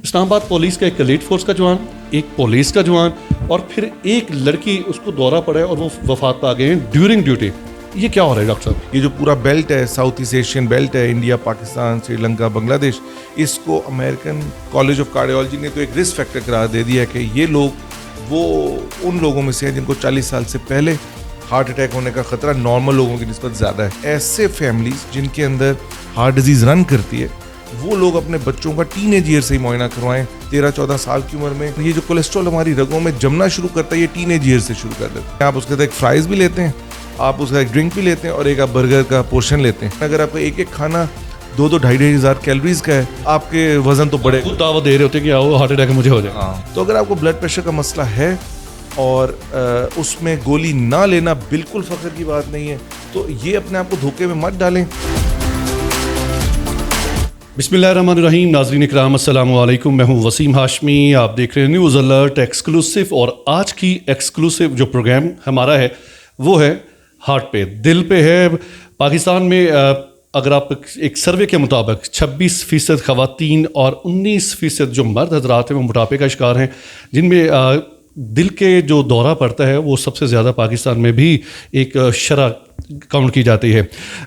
اسلام آباد پولیس کا ایک ایلیٹ فورس کا جوان، ایک پولیس کا جوان اور پھر ایک لڑکی اس کو دورہ پڑا ہے اور وہ وفات پا گئے ہیں ڈیورنگ ڈیوٹی. یہ کیا ہو رہا ہے ڈاکٹر صاحب؟ یہ جو پورا بیلٹ ہے، ساؤتھ ایسٹ ایشین بیلٹ ہے، انڈیا، پاکستان، سری لنکا، بنگلہ دیش، اس کو امریکن کالج آف کارڈیالوجی نے تو ایک رسک فیکٹر قرار دے دیا ہے کہ یہ لوگ وہ ان لوگوں میں سے ہیں جن کو 40 سال سے پہلے ہارٹ اٹیک ہونے کا خطرہ نارمل لوگوں کی نسبت زیادہ ہے. ایسے فیملیز جن کے اندر ہارٹ ڈیزیز رن کرتی ہے، وہ لوگ اپنے بچوں کا ٹین ایج ایئر سے ہی معائنہ کروائیں. 13-14 سال کی عمر میں یہ جو کولیسٹرول ہماری رگوں میں جمنا شروع کرتا ہے، یہ ٹین ایج ایئر سے شروع کر دیتے ہیں. آپ اس کے ساتھ ایک فرائز بھی لیتے ہیں، آپ اس کا ایک ڈرنک بھی لیتے ہیں اور ایک آپ برگر کا پورشن لیتے ہیں. اگر آپ کا ایک ایک کھانا 2-2-2.5 ہزار کیلوریز کا ہے، آپ کے وزن تو بڑھے گا. خود دعوت دے رہے ہوتے کہ آؤ ہارٹ اٹیک مجھے ہو جائے. تو اگر آپ کو بلڈ پریشر کا مسئلہ ہے اور اس میں گولی نہ لینا بالکل فخر کی بات نہیں ہے، تو یہ اپنے آپ کو دھوکے میں مت ڈالیں. بسم اللہ الرحمن الرحیم. ناظرین اکرام السلام علیکم، میں ہوں وسیم ہاشمی، آپ دیکھ رہے ہیں نیوز الرٹ ایکسکلوسیو. اور آج کی ایکسکلوسیو جو پروگرام ہمارا ہے وہ ہے ہارٹ پہ، دل پہ ہے. پاکستان میں اگر آپ ایک سروے کے مطابق 26% خواتین اور 19% جو مرد حضرات ہیں وہ موٹاپے کا شکار ہیں، جن میں دل کے جو دورہ پڑتا ہے وہ سب سے زیادہ پاکستان میں بھی ایک شرح کاؤنٹ کی جاتی ہے.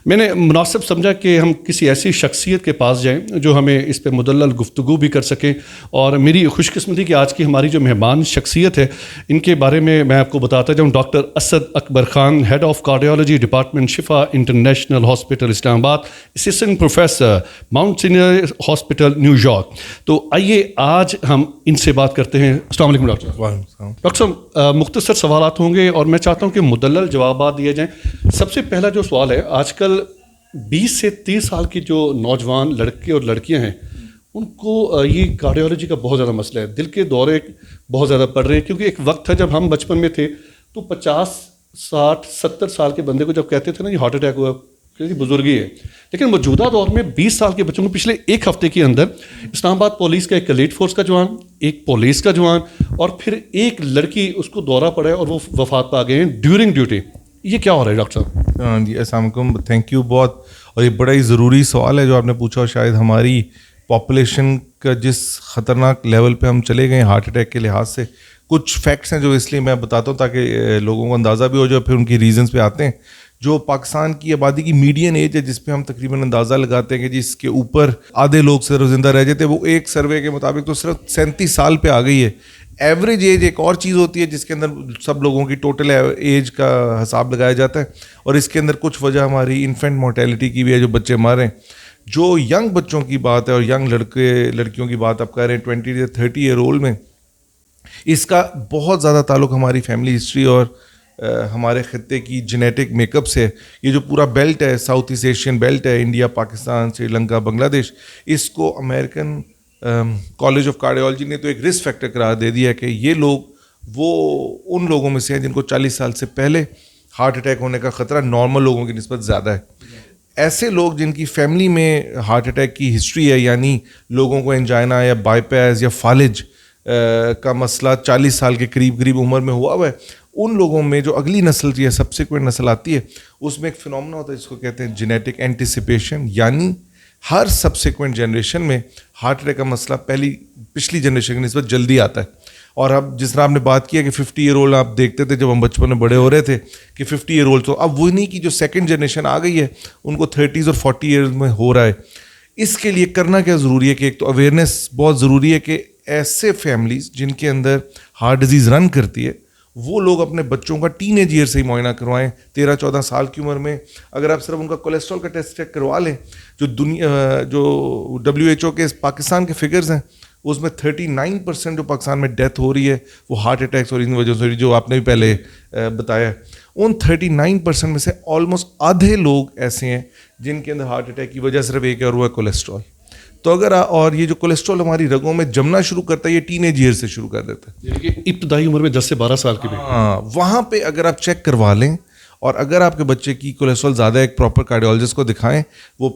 میں نے مناسب سمجھا کہ ہم کسی ایسی شخصیت کے پاس جائیں جو ہمیں اس پہ مدلل گفتگو بھی کر سکیں. اور میری خوش قسمتی کہ آج کی ہماری جو مہمان شخصیت ہے ان کے بارے میں آپ کو بتاتا جاؤں. Doctor Asad Akbar Khan, head of cardiology department Shifa international hospital Islamabad, assistant professor mount Sinai hospital New York. تو آئیے آج ہم ان سے بات کرتے ہیں. السلام علیکم ڈاکٹر صاحب. ڈاکٹر صاحب مختصر سوالات ہوں گے اور میں چاہتا ہوں کہ مدلل جوابات دیے جائیں. سب سے پہلا جو سوال ہے، آج کل 20 سے 30 سال کی جو نوجوان لڑکے اور لڑکیاں ہیں ان کو یہ کارڈیالوجی کا بہت زیادہ مسئلہ ہے. دل کے دورے بہت زیادہ پڑ رہے ہیں، کیونکہ ایک وقت تھا جب ہم بچپن میں تھے تو 50 60 70 سال کے بندے کو جب کہتے تھے نا یہ ہارٹ اٹیک ہوا کیونکہ بزرگی ہے. لیکن موجودہ دور میں 20 سال کے بچوں کو پچھلے ایک ہفتے کے اندر اسلام آباد پولیس کا ایک ایلیٹ فورس کا جوان، ایک پولیس کا جوان اور پھر ایک لڑکی اس کو دورہ پڑا ہے اور وہ وفات پا گئے ہیں ڈیورنگ ڈیوٹی. یہ کیا ہو رہا ہے ڈاکٹر صاحب؟ جی السلام علیکم، تھینک یو بہت. اور یہ بڑا ہی ضروری سوال ہے جو آپ نے پوچھا، اور شاید ہماری پاپولیشن کا جس خطرناک لیول پہ ہم چلے گئے ہارٹ اٹیک کے لحاظ سے، کچھ فیکٹس ہیں جو اس لیے میں بتاتا ہوں تاکہ لوگوں کو اندازہ بھی ہو جائے. پھر ان کی ریزنس پہ آتے ہیں. جو پاکستان کی آبادی کی میڈین ایج ہے جس پہ ہم تقریباً اندازہ لگاتے ہیں کہ جس کے اوپر آدھے لوگ صرف زندہ رہ جاتے ہیں، وہ ایک سروے کے مطابق تو صرف 37 سال پہ آ گئی ہے. ایوریج ایج ایک اور چیز ہوتی ہے جس کے اندر سب لوگوں کی ٹوٹل ایج کا حساب لگایا جاتا ہے، اور اس کے اندر کچھ وجہ ہماری انفینٹ مورٹیلٹی کی بھی ہے، جو بچے مارے ہیں. جو ینگ بچوں کی بات ہے اور ینگ لڑکیوں کی بات آپ کہہ رہے ہیں 20 سے 30 ایئر اولڈ میں، اس کا بہت زیادہ تعلق ہماری فیملی ہسٹری اور ہمارے خطے کی جینیٹک میک اپ سے. یہ جو پورا بیلٹ ہے، ساؤتھ ایسٹ ایشین بیلٹ ہے، انڈیا، پاکستان، سری لنکا، بنگلہ دیش، اس کو امریکن کالج آف کارڈیالوجی نے تو ایک رسک فیکٹر قرار دے دیا ہے کہ یہ لوگ وہ ان لوگوں میں سے ہیں جن کو 40 سال سے پہلے ہارٹ اٹیک ہونے کا خطرہ نارمل لوگوں کی نسبت زیادہ ہے. ایسے لوگ جن کی فیملی میں ہارٹ اٹیک کی ہسٹری ہے، یعنی لوگوں کو انجائنا یا بائی پاس یا فالج کا مسئلہ 40 سال کے قریب عمر میں ہوا ہے، ان لوگوں میں جو اگلی نسل یا سبسیکوینٹ نسل آتی ہے اس میں ایک فنومنا ہوتا ہے جس کو کہتے ہیں جینیٹک اینٹیسپیشن، یعنی ہر سبسیکوینٹ جنریشن میں ہارٹ اٹیک کا مسئلہ پچھلی جنریشن کی نسبت جلدی آتا ہے. اور اب جس طرح آپ نے بات کیا کہ 50 ایئر اولڈ آپ دیکھتے تھے جب ہم بچپن میں بڑے ہو رہے تھے کہ 50 ایئر اولڈ، تو اب وہ نہیں کہ جو سیکنڈ جنریشن آ گئی ہے ان کو 30s اور 40 ایئرز میں ہو رہا ہے. اس کے لیے کرنا کیا ضروری ہے کہ ایک تو اویئرنیس بہت ضروری ہے کہ ایسے فیملیز جن کے اندر ہارٹ ڈیزیز رن کرتی ہے وہ لوگ اپنے بچوں کا ٹین ایج ایئر سے ہی معائنہ کروائیں. 13-14 سال کی عمر میں اگر آپ صرف ان کا کولیسٹرول کا ٹیسٹ چیک کروا لیں، جو WHO کے پاکستان کے فگرز ہیں اس میں 39% جو پاکستان میں ڈیتھ ہو رہی ہے وہ ہارٹ اٹیکس اور ان وجہ سے جو آپ نے بھی پہلے بتایا. ان 39% میں سے آلموسٹ آدھے لوگ ایسے ہیں جن کے اندر ہارٹ اٹیک کی وجہ صرف ایک ہے اور وہ ہے کولیسٹرول. تو اگر اور یہ جو کولیسٹرول ہماری رگوں میں جمنا شروع کرتا ہے یہ ٹین ایج ایئر سے شروع کر دیتا ہے، یعنی کہ ابتدائی عمر میں 10 سے 12 سال کی بھی. وہاں پہ اگر آپ چیک کروا لیں اور اگر آپ کے بچے کی کولیسٹرول زیادہ ہے، ایک پراپر کارڈیالوجسٹ کو دکھائیں، وہ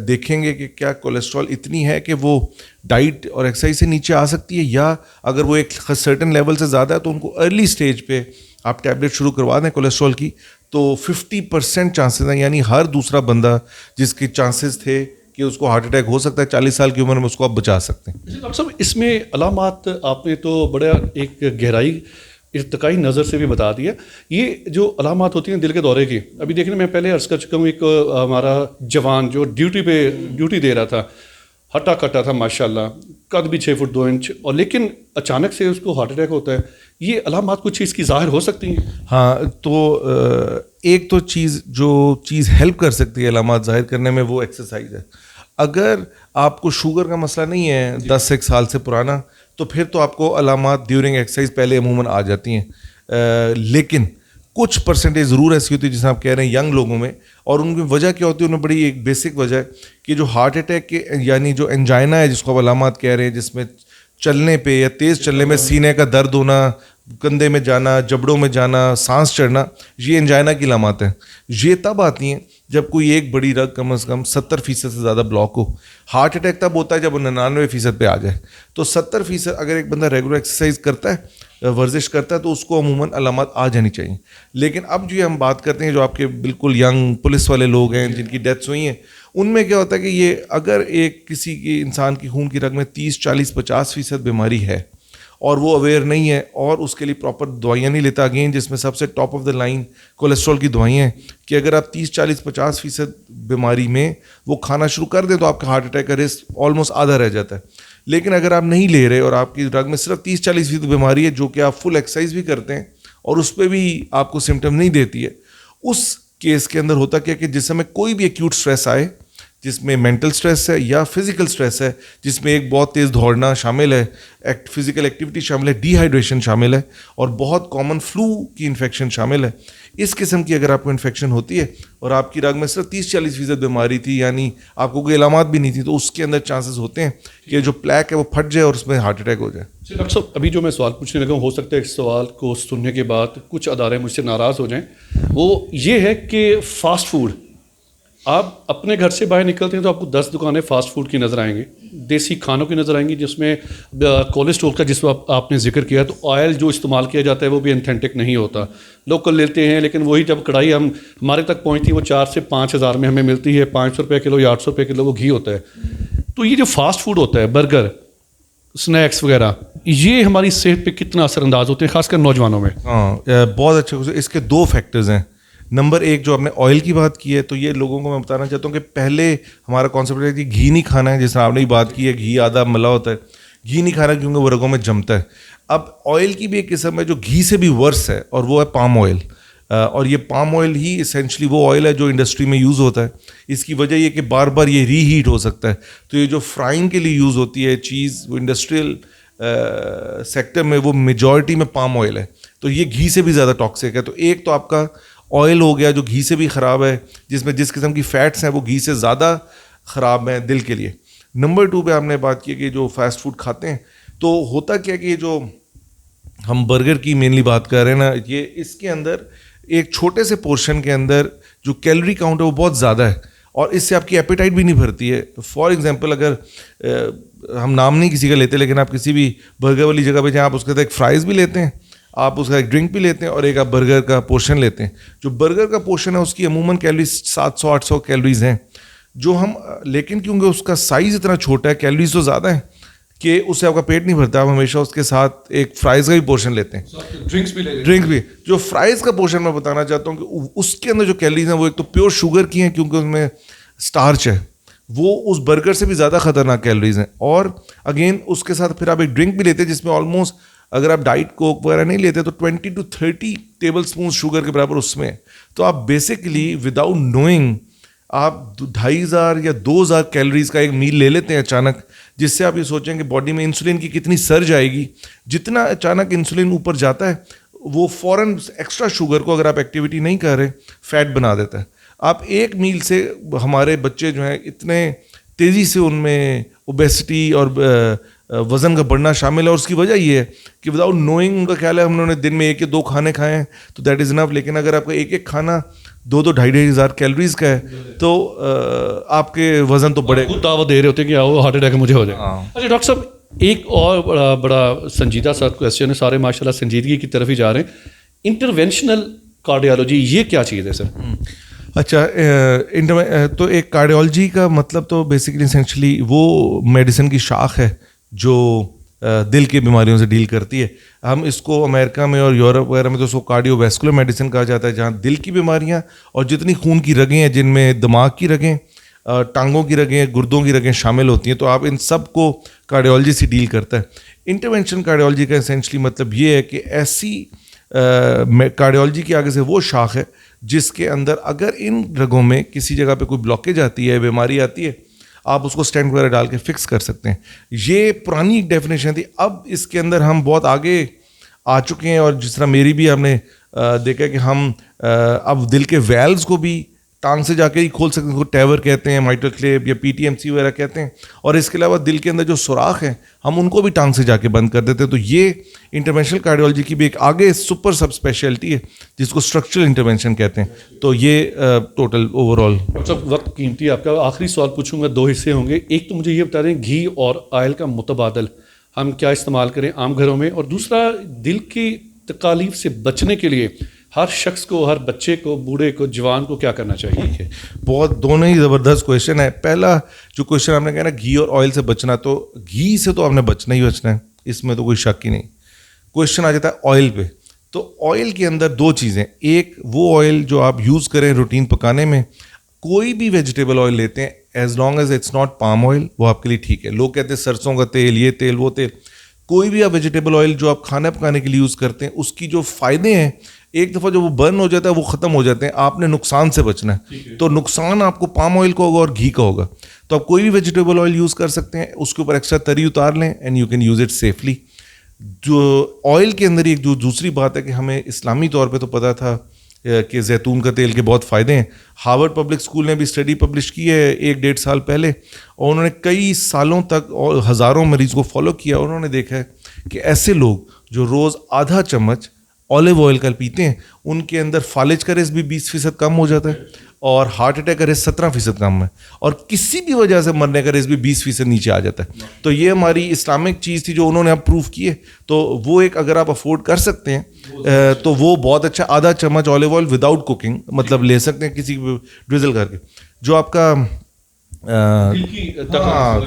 دیکھیں گے کہ کیا کولیسٹرول اتنی ہے کہ وہ ڈائٹ اور ایکسرسائز سے نیچے آ سکتی ہے، یا اگر وہ ایک سرٹن لیول سے زیادہ ہے تو ان کو ارلی سٹیج پہ آپ ٹیبلٹ شروع کروا دیں کولیسٹرول کی، تو 50% چانسز ہیں. یعنی ہر دوسرا بندہ جس کے چانسز تھے کہ اس کو ہارٹ اٹیک ہو سکتا ہے 40 سال کی عمر میں اس کو آپ بچا سکتے ہیں. ڈاکٹر صاحب اس میں علامات آپ نے تو بڑا ایک گہرائی ارتقائی نظر سے بھی بتا دیا. یہ جو علامات ہوتی ہیں دل کے دورے کی, ابھی دیکھیں میں پہلے عرض کر چکا ہوں, ایک ہمارا جوان جو ڈیوٹی دے رہا تھا, ہٹا کٹا تھا ماشاء اللہ, قد بھی 6 فٹ 2 انچ, اور لیکن اچانک سے اس کو ہارٹ اٹیک ہوتا ہے. یہ علامات کچھ چیز کی ظاہر ہو سکتی ہیں؟ ہاں, تو ایک تو جو چیز ہیلپ کر سکتی ہے علامات ظاہر کرنے میں وہ ایکسرسائز ہے. اگر آپ کو شوگر کا مسئلہ نہیں ہے 10 سال سے پرانا, تو پھر تو آپ کو علامات ڈیورنگ ایکسرسائز پہلے عموماً آ جاتی ہیں, لیکن کچھ پرسنٹیج ضرور ایسی ہوتی ہے جیسے آپ کہہ رہے ہیں ینگ لوگوں میں, اور ان کی وجہ کیا ہوتی ہے, انہیں بڑی ایک بیسک وجہ ہے کہ جو ہارٹ اٹیک کے یعنی جو انجائنا ہے جس کو آپ علامات کہہ رہے ہیں, جس میں چلنے پہ یا تیز چلنے میں سینے کا درد ہونا, کندھے میں جانا, جبڑوں میں جانا, سانس چڑھنا, یہ انجائنا کی علامات ہیں. یہ تب آتی ہیں جب کوئی ایک بڑی رگ کم از کم 70% سے زیادہ بلاک ہو. ہارٹ اٹیک تب ہوتا ہے جب وہ 99% پہ آ جائے. تو 70% اگر ایک بندہ ریگولر ایکسرسائز کرتا ہے, ورزش کرتا ہے, تو اس کو عموماً علامات آ جانی چاہیے. لیکن اب جو ہم بات کرتے ہیں جو آپ کے بالکل ینگ پولیس والے لوگ ہیں جن کی ڈیتھس ہوئی ہیں, ان میں کیا ہوتا ہے کہ یہ اگر ایک کسی کی انسان کی خون کی رگ میں 30, 40, 50% بیماری ہے اور وہ اویئر نہیں ہے اور اس کے لیے پراپر دوائیاں نہیں لیتا, اگین جس میں سب سے top of the line cholesterol کی دوائیاں ہیں, کہ اگر آپ 30, 40, 50% بیماری میں وہ کھانا شروع کر دیں تو آپ کا ہارٹ اٹیک کا رسک آلموسٹ آدھا رہ جاتا ہے. لیکن اگر آپ نہیں لے رہے اور آپ کی رگ میں صرف 30-40% بیماری ہے جو کہ آپ فل ایکسرسائز بھی کرتے ہیں اور اس پہ بھی آپ کو سمٹم نہیں دیتی ہے, اس کیس کے اندر ہوتا کیا کہ جس میں کوئی بھی ایکیوٹ سٹریس آئے, جس میں مینٹل سٹریس ہے یا فزیکل سٹریس ہے, جس میں ایک بہت تیز دوڑنا شامل ہے, فزیکل ایکٹیویٹی شامل ہے, ڈی ہائیڈریشن شامل ہے, اور بہت کامن فلو کی انفیکشن شامل ہے. اس قسم کی اگر آپ کو انفیکشن ہوتی ہے اور آپ کی رگ میں صرف 30-40% بیماری تھی, یعنی آپ کو کوئی علامات بھی نہیں تھی, تو اس کے اندر چانسز ہوتے ہیں کہ جو پلیک ہے وہ پھٹ جائے اور اس میں ہارٹ اٹیک ہو جائے. ڈاکٹر صاحب ابھی جو میں سوال پوچھنے لگا ہوں, ہو سکتا ہے اس سوال کو سننے کے بعد کچھ ادارے مجھ سے ناراض ہو جائیں, وہ یہ ہے کہ فاسٹ فوڈ, آپ اپنے گھر سے باہر نکلتے ہیں تو آپ کو 10 دکانیں فاسٹ فوڈ کی نظر آئیں گی, دیسی کھانوں کی نظر آئیں گی, جس میں کولیسٹرول کا جس وقت آپ نے ذکر کیا, تو آئل جو استعمال کیا جاتا ہے وہ بھی انتھینٹک نہیں ہوتا, لوکل لیتے ہیں, لیکن وہی جب کڑھائی ہمارے تک پہنچتی ہے وہ 4 سے 5 ہزار میں ہمیں ملتی ہے, 500 روپے کلو یا 800 روپے کلو وہ گھی ہوتا ہے. تو یہ جو فاسٹ فوڈ ہوتا ہے, برگر, اسنیکس وغیرہ, یہ ہماری صحت پہ کتنا اثر انداز ہوتے ہیں خاص کر نوجوانوں میں؟ ہاں, بہت اچھا. اس کے 2 فیکٹرز ہیں. نمبر 1 جو آپ نے آئل کی بات کی ہے, تو یہ لوگوں کو میں بتانا چاہتا ہوں کہ پہلے ہمارا کانسیپٹ ہے کہ گھی نہیں کھانا ہے, جس طرح آپ نے بات کی ہے گھی آدھا ملا ہوتا ہے, گھی نہیں کھانا کیونکہ وہ رگوں میں جمتا ہے. اب آئل کی بھی ایک قسم ہے جو گھی سے بھی ورس ہے, اور وہ ہے پام آئل. اور یہ پام آئل ہی اسینشلی وہ آئل ہے جو انڈسٹری میں یوز ہوتا ہے. اس کی وجہ یہ کہ بار بار یہ ری ہیٹ ہو سکتا ہے, تو یہ جو فرائنگ کے لیے یوز ہوتی ہے چیز, وہ انڈسٹریل سیکٹر میں وہ میجورٹی میں پام آئل ہے, تو یہ گھی سے بھی زیادہ ٹاکسک ہے. تو ایک تو آپ کا آئل ہو گیا جو گھی سے بھی خراب ہے, جس میں جس قسم کی فیٹس ہیں وہ گھی سے زیادہ خراب ہیں دل کے لیے. نمبر 2 پہ آپ نے بات کی کہ جو فاسٹ فوڈ کھاتے ہیں, تو ہوتا کیا کہ یہ جو ہم برگر کی مینلی بات کر رہے ہیں نا, یہ اس کے اندر ایک چھوٹے سے پورشن کے اندر جو کیلری کاؤنٹ ہے وہ بہت زیادہ ہے, اور اس سے آپ کی ایپیٹائٹ بھی نہیں بھرتی ہے. فار ایگزامپل اگر ہم نام نہیں کسی کا لیتے, لیکن آپ کسی بھی برگر والی جگہ پہ جہاں آپ اس کے ساتھ ایک فرائز بھی لیتے ہیں, آپ اس کا ایک ڈرنک بھی لیتے ہیں, اور ایک آپ برگر کا پورشن لیتے ہیں. جو برگر کا پورشن ہے اس کی عموماً کیلریز 700-800 کیلریز ہیں, جو ہم لیکن کیونکہ اس کا سائز اتنا چھوٹا ہے, کیلریز تو زیادہ ہیں کہ اس سے آپ کا پیٹ نہیں بھرتا, آپ ہمیشہ اس کے ساتھ ایک فرائز کا بھی پورشن لیتے ہیں, ڈرنکس بھی. جو فرائز کا پورشن میں بتانا چاہتا ہوں کہ اس کے اندر جو کیلریز ہیں وہ ایک تو پیور شوگر کی ہیں کیونکہ اس میں اسٹارچ ہے, وہ اس برگر سے بھی زیادہ خطرناک کیلریز ہیں. اور اگین اس کے ساتھ پھر آپ ایک ڈرنک بھی لیتے ہیں جس میں آلموسٹ اگر آپ ڈائٹ کوک وغیرہ نہیں لیتے تو 20 to 30 ٹیبل اسپون شوگر کے برابر اس میں. تو آپ بیسکلی وداؤٹ نوئنگ آپ 2500 یا 2000 کیلریز کا ایک میل لے لیتے ہیں اچانک, جس سے آپ یہ سوچیں کہ باڈی میں انسولین کی کتنی سرج آئے گی. جتنا اچانک انسولین اوپر جاتا ہے وہ فوراً ایکسٹرا شوگر کو اگر آپ ایکٹیویٹی نہیں کر رہے فیٹ بنا دیتا ہے. آپ ایک میل سے ہمارے بچے جو ہیں اتنے تیزی سے ان میں اوبیسٹی اور وزن کا بڑھنا شامل ہے, اور اس کی وجہ یہ ہے کہ وداؤٹ نوئنگ ان کا خیال ہے ہم نے دن میں 1 یا 2 کھانے کھائے ہیں تو دیٹ از انف. لیکن اگر آپ کا ایک کھانا 2-2-2.5 ہزار کیلریز کا ہے تو آپ کے وزن تو بڑھے, دعوت دے رہے ہوتے ہیں کہ آؤ ہارٹ اٹیک مجھے ہو جائے. اچھا ڈاکٹر صاحب ایک اور بڑا سنجیدہ سا کویسچن ہے, سارے ماشاء اللہ سنجیدگی کی طرف ہی جا رہے ہیں, انٹرونشنل کارڈیالوجی یہ کیا چیز ہے سر؟ اچھا تو ایک کارڈیالوجی کا مطلب تو بیسیکلی اسینشلی وہ میڈیسن کی شاخ ہے جو دل کی بیماریوں سے ڈیل کرتی ہے. ہم اس کو امریکہ میں اور یورپ وغیرہ میں تو اس کو کارڈیو ویسکولر میڈیسن کہا جاتا ہے, جہاں دل کی بیماریاں اور جتنی خون کی رگیں ہیں, جن میں دماغ کی رگیں, ٹانگوں کی رگیں, گردوں کی رگیں شامل ہوتی ہیں, تو آپ ان سب کو کارڈیالوجی سے ڈیل کرتا ہے. انٹرونشن کارڈیالوجی کا اسینشلی مطلب یہ ہے کہ ایسی کارڈیالوجی کی آگے سے وہ شاخ ہے جس کے اندر اگر ان رگوں میں کسی جگہ پہ کوئی بلاکیج آتی ہے, بیماری آتی ہے, آپ اس کو اسٹینٹ وغیرہ ڈال کے فکس کر سکتے ہیں. یہ پرانی ایک ڈیفینیشن تھی. اب اس کے اندر ہم بہت آگے آ چکے ہیں, اور جس طرح میری بھی ہم نے دیکھا کہ ہم اب دل کے ویلز کو بھی ٹانگ سے جا کے ہی کھول سکتے ہیں, ٹیور کہتے ہیں, مائٹرل کلیپ یا PTMC وغیرہ کہتے ہیں, اور اس کے علاوہ دل کے اندر جو سوراخ ہیں ہم ان کو بھی ٹانگ سے جا کے بند کر دیتے ہیں. تو یہ انٹرونشنل کارڈیالوجی کی بھی ایک آگے سپر سب اسپیشلٹی ہے جس کو اسٹرکچرل انٹرونشن کہتے ہیں. تو یہ ٹوٹل اوور آل. وقت قیمتی ہے آپ کا, آخری سوال پوچھوں گا, 2 حصے ہوں گے. ایک تو مجھے یہ بتا دیں گھی اور آئل کا متبادل ہم کیا استعمال کریں عام گھروں میں, اور دوسرا دل کی تکالیف سے بچنے کے لیے ہر شخص کو, ہر بچے کو, بوڑھے کو, جوان کو کیا کرنا چاہیے؟ بہت دونوں ہی زبردست کویشچن ہے. پہلا جو کویشچن آپ نے کہا نا گھی اور آئل سے بچنا, تو گھی سے تو آپ نے بچنا ہی بچنا ہے, اس میں تو کوئی شک ہی نہیں. کویشچن آ جاتا ہے آئل پہ. تو آئل کے اندر 2 چیزیں, ایک وہ آئل جو آپ یوز کریں روٹین پکانے میں, کوئی بھی ویجیٹیبل آئل لیتے ہیں as long as it's not palm oil, وہ آپ کے لیے ٹھیک ہے. لوگ کہتے ہیں سرسوں کا تیل, یہ تیل, وہ تیل. کوئی بھی آپ ویجیٹیبل آئل جو آپ کھانا پکانے کے لیے یوز کرتے ہیں, اس کی جو فائدے ہیں ایک دفعہ جب وہ برن ہو جاتا ہے وہ ختم ہو جاتے ہیں. آپ نے نقصان سے بچنا ہے, تو نقصان آپ کو پام آئل کا ہوگا اور گھی کا ہوگا. تو آپ کوئی بھی ویجیٹیبل آئل یوز کر سکتے ہیں, اس کے اوپر ایکسٹرا تری اتار لیں and you can use it safely. جو آئل کے اندر ایک جو دوسری بات ہے کہ ہمیں اسلامی طور پہ تو پتہ تھا کہ زیتون کا تیل کے بہت فائدے ہیں. ہارورڈ پبلک اسکول نے بھی اسٹڈی پبلش کی ہے 1-1.5 سال پہلے, اور انہوں نے کئی سالوں تک اور ہزاروں مریض کو فالو کیا. انہوں نے دیکھا ہے کہ ایسے لوگ جو روز آدھا چمچ اولیو آئل کا پیتے ہیں, ان کے اندر فالج کا رسک بھی 20% کم ہو جاتا ہے, اور ہارٹ اٹیک کا رسک 17% کم ہے, اور کسی بھی وجہ سے مرنے کا رسک بھی 20% نیچے آ جاتا ہے. تو یہ ہماری اسلامک چیز تھی جو انہوں نے اب پروف کی ہے. تو وہ ایک اگر آپ افورڈ کر سکتے ہیں تو وہ بہت اچھا, آدھا چمچ اولیو آئل وداؤٹ کوکنگ مطلب لے سکتے ہیں کسی ڈریزل کر کے. جو آپ کا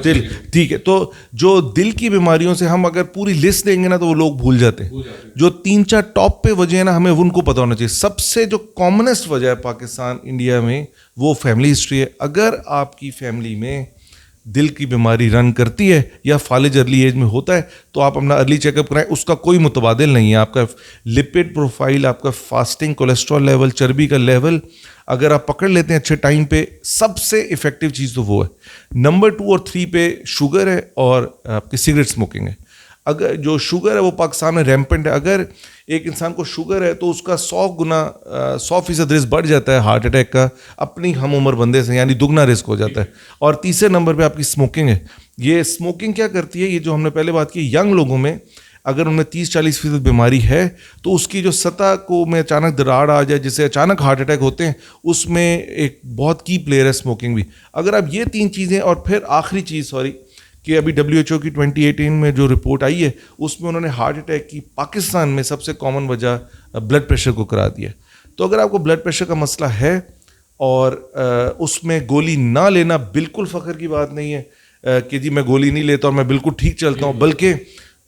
دل, ٹھیک ہے, تو جو دل کی بیماریوں سے ہم اگر پوری لسٹ دیں گے نا تو وہ لوگ بھول جاتے ہیں. جو 3-4 ٹاپ پہ وجہ ہے نا, ہمیں ان کو پتہ ہونا چاہیے. سب سے جو کامنسٹ وجہ ہے پاکستان انڈیا میں وہ فیملی ہسٹری ہے. اگر آپ کی فیملی میں دل کی بیماری رن کرتی ہے یا فالج ارلی ایج میں ہوتا ہے تو آپ اپنا ارلی چیک اپ کرائیں. اس کا کوئی متبادل نہیں ہے. آپ کا لپڈ پروفائل, آپ کا فاسٹنگ, کولیسٹرول لیول, چربی کا لیول اگر آپ پکڑ لیتے ہیں اچھے ٹائم پہ, سب سے افیکٹو چیز تو وہ ہے. نمبر 2 اور 3 پہ شوگر ہے اور آپ کی سگریٹ اسموکنگ ہے. اگر جو شوگر ہے وہ پاکستان میں ریمپنٹ ہے. اگر ایک انسان کو شوگر ہے تو اس کا 100% رسک بڑھ جاتا ہے ہارٹ اٹیک کا اپنی ہم عمر بندے سے, یعنی دگنا رسک ہو جاتا ہے. اور تیسرے نمبر پہ آپ کی اسموکنگ ہے. یہ اسموکنگ کیا کرتی ہے, یہ جو ہم نے پہلے بات کی, ینگ لوگوں میں اگر ان میں 30-40% بیماری ہے تو اس کی جو سطح کو میں اچانک دراڑ آ جائے, جسے اچانک ہارٹ اٹیک ہوتے ہیں, اس میں ایک بہت کی پلیئر ہے اسموکنگ بھی. اگر آپ یہ 3 چیزیں, اور پھر آخری چیز کہ ابھی WHO کی 2018 میں جو رپورٹ آئی ہے اس میں انہوں نے ہارٹ اٹیک کی پاکستان میں سب سے کامن وجہ بلڈ پریشر کو قرار دیا. تو اگر آپ کو بلڈ پریشر کا مسئلہ ہے اور اس میں گولی نہ لینا بالکل فخر کی بات نہیں ہے کہ جی میں گولی نہیں لیتا اور میں بالکل ٹھیک چلتا ہوں, بلکہ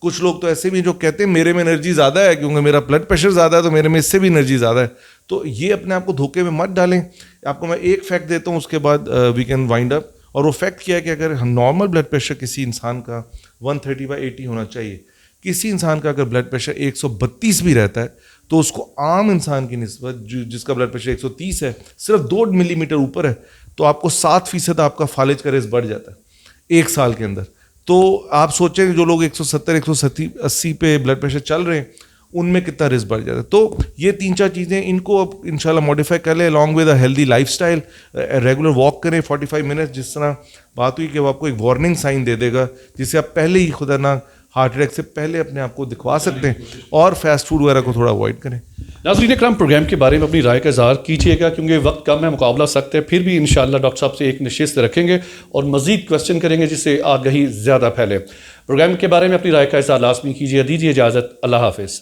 کچھ لوگ تو ایسے بھی جو کہتے ہیں میرے میں انرجی زیادہ ہے کیونکہ میرا بلڈ پریشر زیادہ ہے تو میرے میں اس سے بھی انرجی زیادہ ہے. تو یہ اپنے آپ کو دھوکے میں مت ڈالیں. آپ کو میں ایک فیکٹ دیتا ہوں, اس کے بعد وی کین وائنڈ اپ. اور وہ فیکٹ کیا ہے کہ اگر نارمل بلڈ پریشر کسی انسان کا 130/80 ہونا چاہیے, کسی انسان کا اگر بلڈ پریشر 132 بھی رہتا ہے تو اس کو عام انسان کی نسبت جس کا بلڈ پریشر 130 ہے صرف 2 ملی میٹر اوپر ہے تو آپ کو 7% آپ کا فالج کا رسک بڑھ جاتا ہے 1 سال کے اندر. تو آپ سوچیں جو لوگ 170-180 پہ بلڈ پریشر چل رہے ہیں ان میں کتنا رسک بڑھ جاتا ہے. تو یہ 3-4 چیزیں ان کو اب انشاءاللہ موڈیفائی کر لیں along with a healthy life style. Regular walk کریں 45 منٹ, جس طرح بات ہوئی کہ وہ آپ کو ایک وارننگ سائن دے دے گا جسے آپ پہلے ہی خدا نہ ہارٹ اٹیک سے پہلے اپنے آپ کو دکھوا سکتے ہیں, اور فاسٹ فوڈ وغیرہ کو تھوڑا اوائڈ کریں. ناظرین اکرام, پروگرام کے بارے میں اپنی رائے کا اظہار کیجیے گا کیونکہ وقت کم ہے, مقابلہ سخت ہے. پھر بھی انشاءاللہ ڈاکٹر صاحب سے ایک نشست رکھیں گے اور مزید کویسچن کریں گے جس سے آگہی زیادہ پھیلے. پروگرام کے بارے میں اپنی رائے کا اظہار لازمی کیجیے. دیجیے اجازت, اللہ حافظ.